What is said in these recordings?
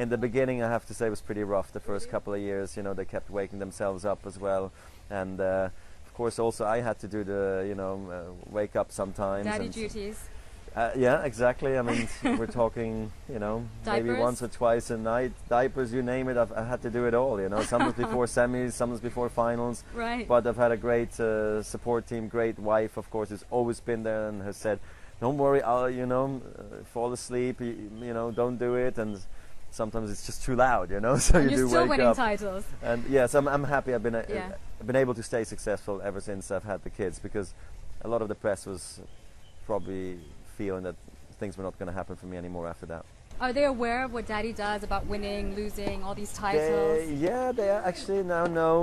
in the beginning, I have to say, it was pretty rough the first couple of years. You know, they kept waking themselves up as well, and of course also I had to do the, you know, wake up sometimes. Daddy duties. Yeah, exactly. I mean, we're talking, you know, Diapers? maybe once or twice a night. Diapers, you name it, I had to do it all, you know. Some was before semis, some was before finals. Right. But I've had a great support team, great wife, of course, who's always been there and has said, don't worry, I'll, you know, fall asleep, you know, don't do it. And sometimes it's just too loud, you know, so And you you're do still wake winning up. titles. And yes, I'm happy I've Yeah. been able to stay successful ever since I've had the kids, because a lot of the press was probably feeling that things were not going to happen for me anymore after that. Are they aware of what Daddy does about winning, losing, all these titles? Yeah, they actually now know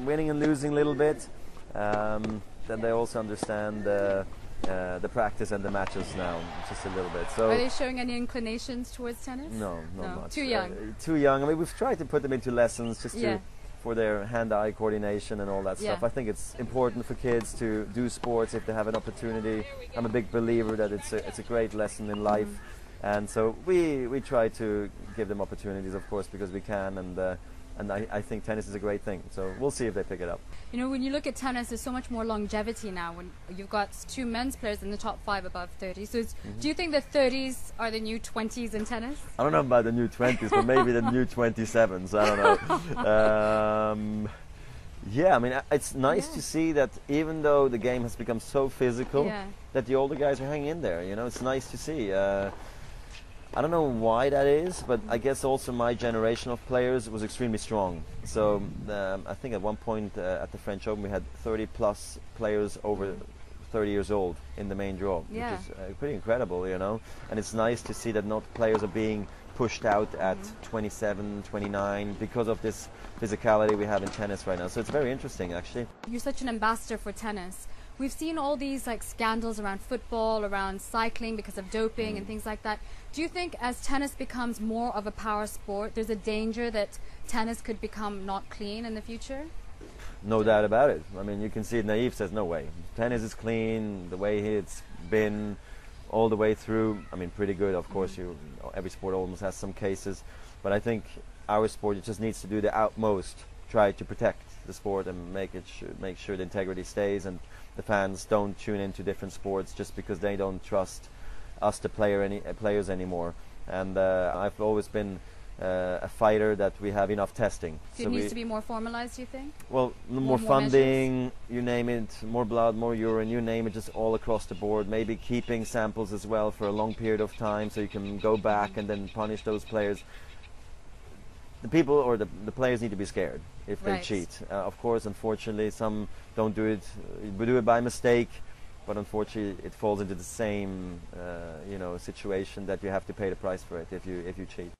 winning and losing a little bit. Then they also understand the practice and the matches now, just a little bit. So Are they showing any inclinations towards tennis? no, not much. Too young. Too young. I mean, we've tried to put them into lessons just Yeah. for their hand-eye coordination and all that stuff. Yeah. I think it's important for kids to do sports if they have an opportunity. I'm a big believer that it's a great lesson in life, and so we try to give them opportunities, of course, because we can, and I think tennis is a great thing. So we'll see if they pick it up. You know, when you look at tennis, there's so much more longevity now. When you've got 2 men's players in the top 5 above 30. So do you think the 30s are the new 20s in tennis? I don't know about the new 20s, but maybe the new 27s. I don't know. Yeah, I mean, it's nice to see that even though the game has become so physical, that the older guys are hanging in there. You know, it's nice to see. I don't know why that is, but I guess also my generation of players was extremely strong. So I think at one point at the French Open we had 30 plus players over 30 years old in the main draw, which is pretty incredible, you know. And it's nice to see that not players are being pushed out at 27, 29 because of this physicality we have in tennis right now. So it's very interesting, actually. You're such an ambassador for tennis. We've seen all these like scandals around football, around cycling because of doping and things like that. Do you think as tennis becomes more of a power sport, there's a danger that tennis could become not clean in the future? No doubt about it. I mean, you can see it. Naive says no way. Tennis is clean, the way it's been all the way through. I mean, pretty good. Of course, every sport almost has some cases. But I think our sport, it just needs to do the utmost, try to protect the sport and make sure the integrity stays, and the fans don't tune into different sports just because they don't trust us, the players anymore. And I've always been a fighter that we have enough testing. So it needs to be more formalized, do you think? Well, more funding, you name it, more blood, more urine, you name it, just all across the board. Maybe keeping samples as well for a long period of time so you can go back and then punish those players. The people or the players need to be scared if they cheat. Of course, unfortunately, some don't do it. We do it by mistake, but unfortunately, it falls into the same, you know, situation that you have to pay the price for it if you cheat.